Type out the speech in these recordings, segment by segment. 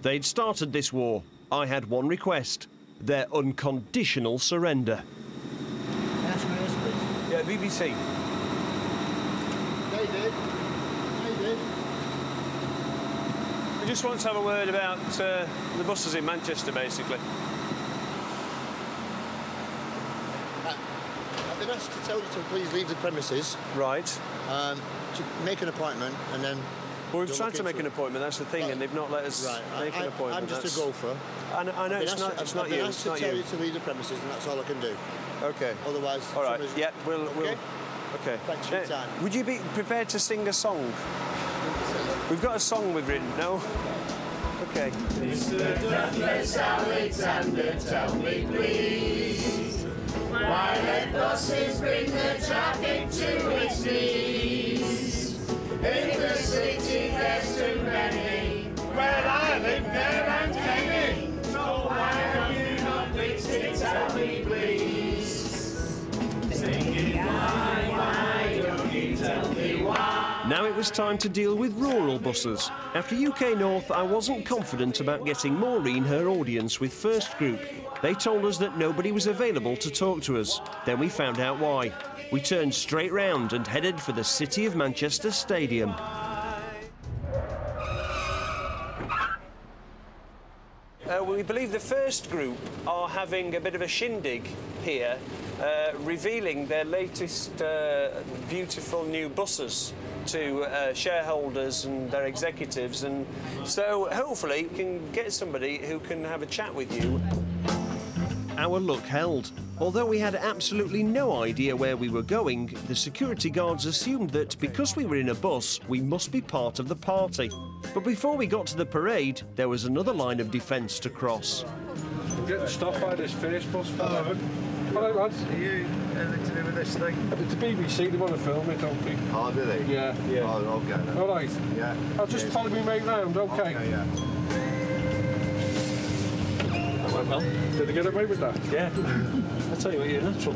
They'd started this war. I had one request: their unconditional surrender. Yeah, BBC. They did. We just want to have a word about the buses in Manchester, basically. I've been asked to tell you to please leave the premises. Right. To make an appointment and then... Well, we've tried to make an appointment, that's the thing, and they've not let us make an appointment. I'm just a gopher. I know, it's not you. I've been asked to tell you to leave the premises, and that's all I can do. OK. Otherwise... All right, yeah, we'll... OK. Thanks for your time. Would you be prepared to sing a song? We've got a song we've written, no? OK. Mr. Douglas Alexander, tell me please, why let buses bring the traffic to its knees? In the city there's too many, where I live there and Kenny, so why have you not fixed it, tell me please? Singing why don't you tell me why? Now it was time to deal with rural buses. After UK North, I wasn't confident about getting Maureen her audience with First Group. They told us that nobody was available to talk to us. Then we found out why. We turned straight round and headed for the City of Manchester Stadium. We believe the First Group are having a bit of a shindig here, revealing their latest beautiful new buses to shareholders and their executives, and so hopefully we can get somebody who can have a chat with you. Our luck held. Although we had absolutely no idea where we were going, the security guards assumed that because we were in a bus, we must be part of the party. But before we got to the parade, there was another line of defence to cross. I'm getting stopped by this first bus. Hello, lads. Are you anything to do with this thing? It's the BBC, they want to film it, don't they? Oh, do they? Yeah. Oh, okay then. All right. Yeah. I'll just follow me mate round, OK? Okay, yeah. Well, did they get away with that? Yeah. I'll tell you what, you're natural.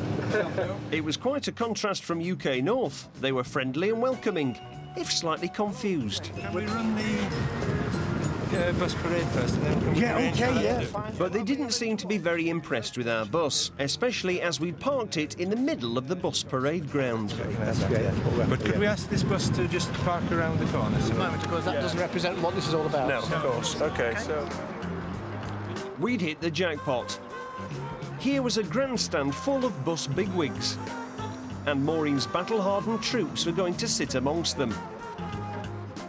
It was quite a contrast from UK North. They were friendly and welcoming, if slightly confused. Can we run the bus parade first and then... Yeah, OK, yeah. But they didn't seem to be very impressed with our bus, especially as we'd parked it in the middle of the bus parade ground. That's great. But could we ask this bus to just park around the corner? At the moment, of course, that doesn't represent what this is all about. No, of course. OK, so... We'd hit the jackpot. Here was a grandstand full of bus bigwigs, and Maureen's battle-hardened troops were going to sit amongst them.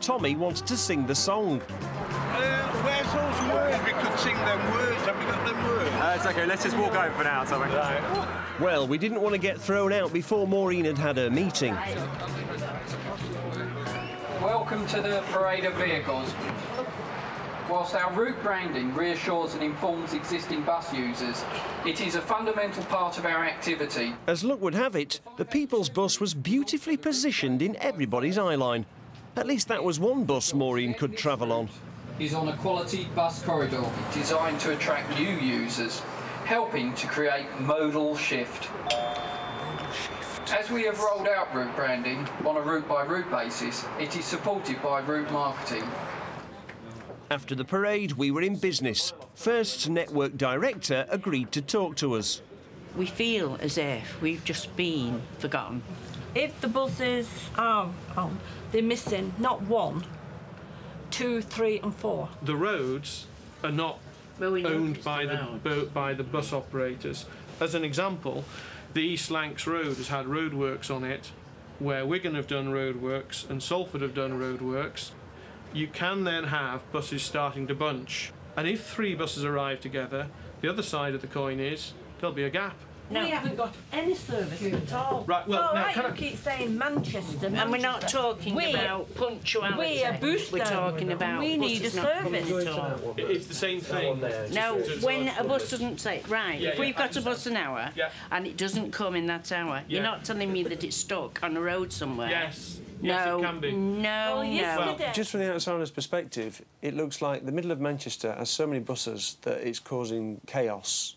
Tommy wanted to sing the song. Where's those words? We could sing them words. Have we got them words? It's OK, let's just walk over for now, Tommy. Right. Well, we didn't want to get thrown out before Maureen had had her meeting. Welcome to the parade of vehicles. Whilst our route branding reassures and informs existing bus users, it is a fundamental part of our activity. As luck would have it, the People's Bus was beautifully positioned in everybody's eye line. At least that was one bus Maureen could travel on. Is on a quality bus corridor designed to attract new users, helping to create modal shift. As we have rolled out route branding on a route-by-route basis, it is supported by route marketing. After the parade, we were in business. First's network director agreed to talk to us. We feel as if we've just been forgotten. If the buses are on, they're missing not 1, 2, 3 and 4. The roads are not owned by the bus operators. As an example, the East Lancs Road has had roadworks on it, where Wigan have done roadworks and Salford have done roadworks. You can then have buses starting to bunch. And if 3 buses arrive together, the other side of the coin is there'll be a gap. No. We haven't got any service at all. Right, well, now, you keep saying Manchester. And we're not talking about punctuality. We're a booster. We're talking about we need a service. It's the same thing. No, when a bus doesn't say, right, if we've got a bus an hour and it doesn't come in that hour, you're not telling me that it's stuck on a road somewhere. Yes. No, yes, it can be. No, Well, just from the outsider's perspective, it looks like the middle of Manchester has so many buses that it's causing chaos.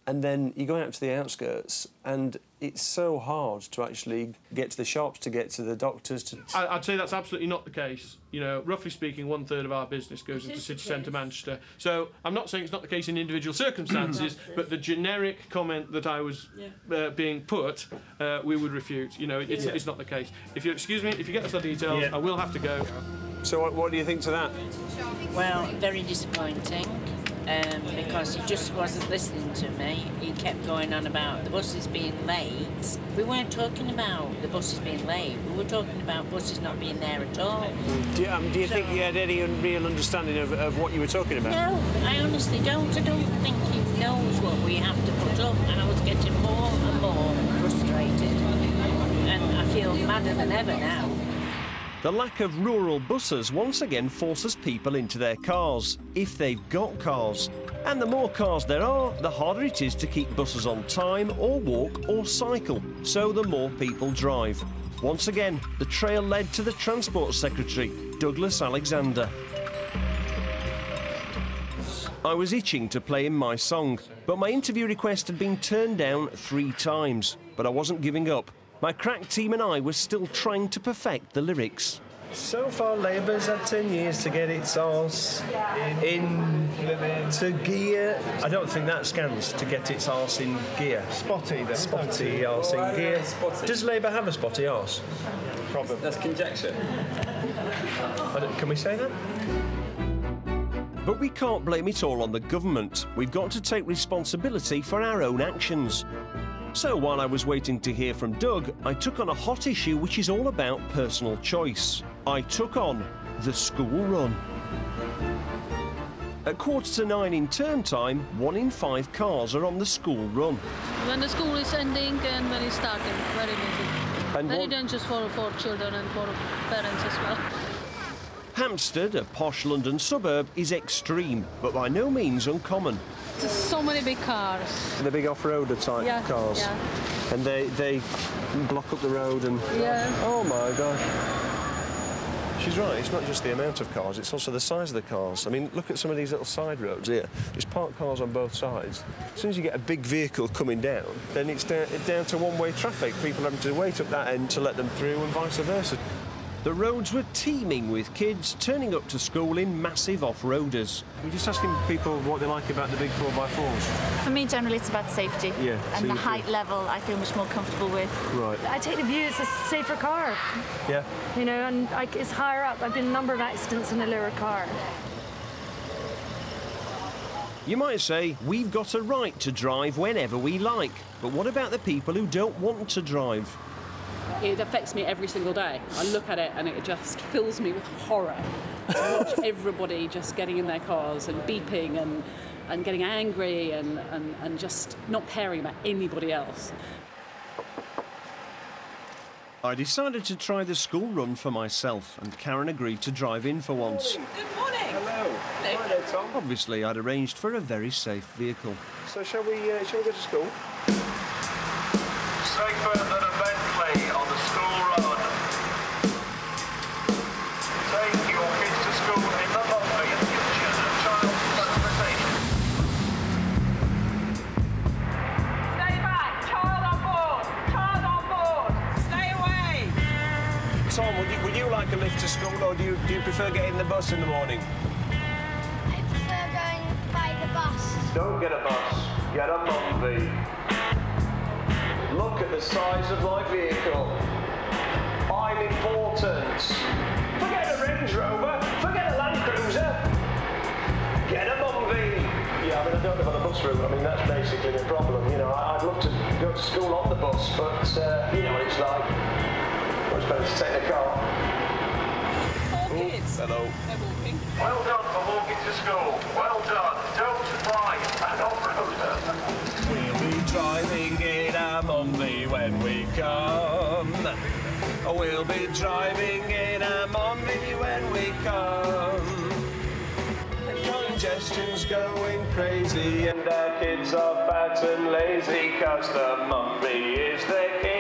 and then you go out to the outskirts, and it's so hard to actually get to the shops, to get to the doctors. I'd say that's absolutely not the case. You know, roughly speaking, 1/3 of our business goes into city centre Manchester. So I'm not saying it's not the case in individual circumstances, but the generic comment that I was being put, we would refute. You know, it's not the case. If you excuse me, if you get us the details, I will have to go. So what do you think to that? Well, very disappointing. Because he just wasn't listening to me. He kept going on about the buses being late. We weren't talking about the buses being late. We were talking about buses not being there at all. Do you think you had any real understanding of what you were talking about? No, I honestly don't. I don't think he knows what we have to put up, and I was getting more and more frustrated. And I feel madder than ever now. The lack of rural buses once again forces people into their cars, if they've got cars. And the more cars there are, the harder it is to keep buses on time, or walk, or cycle. So the more people drive. Once again, the trail led to the Transport Secretary, Douglas Alexander. I was itching to play him my song, but my interview request had been turned down 3 times. But I wasn't giving up. My crack team and I were still trying to perfect the lyrics. So far, Labour's had 10 years to get its arse into gear. I don't think that scans to get its arse in gear. Spotty, then. Spotty arse in gear. Does Labour have a spotty arse? Probably. That's conjecture. Can we say that? But we can't blame it all on the government. We've got to take responsibility for our own actions. So while I was waiting to hear from Doug, I took on a hot issue which is all about personal choice. I took on the school run. At 9:15 in term time, 1 in 5 cars are on the school run. When the school is ending and when it's starting, very busy. And very dangerous for children and for parents as well. Hampstead, a posh London suburb, is extreme, but by no means uncommon. There's so many big cars. The big off-roader type cars. Yeah. And they block up the road and... Yeah. Oh, my gosh. She's right, it's not just the amount of cars, it's also the size of the cars. I mean, look at some of these little side roads here. There's parked cars on both sides. As soon as you get a big vehicle coming down, then it's down to one-way traffic. People having to wait up that end to let them through and vice versa. The roads were teeming with kids turning up to school in massive off-roaders. We're just asking people what they like about the big 4x4s. For me, generally, it's about safety. Yeah. And the height level, I feel much more comfortable with. Right. I take the view it's a safer car. Yeah. You know, and it's higher up. I've been in a number of accidents in a lower car. You might say, we've got a right to drive whenever we like. But what about the people who don't want to drive? It affects me every single day. I look at it and it just fills me with horror to watch everybody just getting in their cars and beeping and getting angry and just not caring about anybody else. I decided to try the school run for myself, and Karen agreed to drive in for once. Good morning. Hello. Hi there, Tom. Obviously, I'd arranged for a very safe vehicle. So shall we go to school? Safer than a Bentley on the school run. Take your kids to school in the Bumpy and Kitchen and Child Transportation. Stay back! Child on board! Child on board! Stay away! Tom, would you like a lift to school, or do you prefer getting the bus in the morning? I prefer going by the bus. Don't get a bus, get a Bumpy. Look at the size of my vehicle. I'm important. Forget a Range Rover, forget a Land Cruiser. Get a Bumpy. Yeah, I mean, I don't live on a bus route. I mean, that's basically the problem. You know, I'd love to go to school on the bus, but, you know what it's like. Much better to take the car. 4 kids. Hello. They're walking. Well done for walking to school. Well done. Don't drive an off-roader. We'll be driving in a Monday when we come. We'll be driving in a Monday when we come. Congestion's going crazy and our kids are fat and lazy 'cause the Monday is their kid.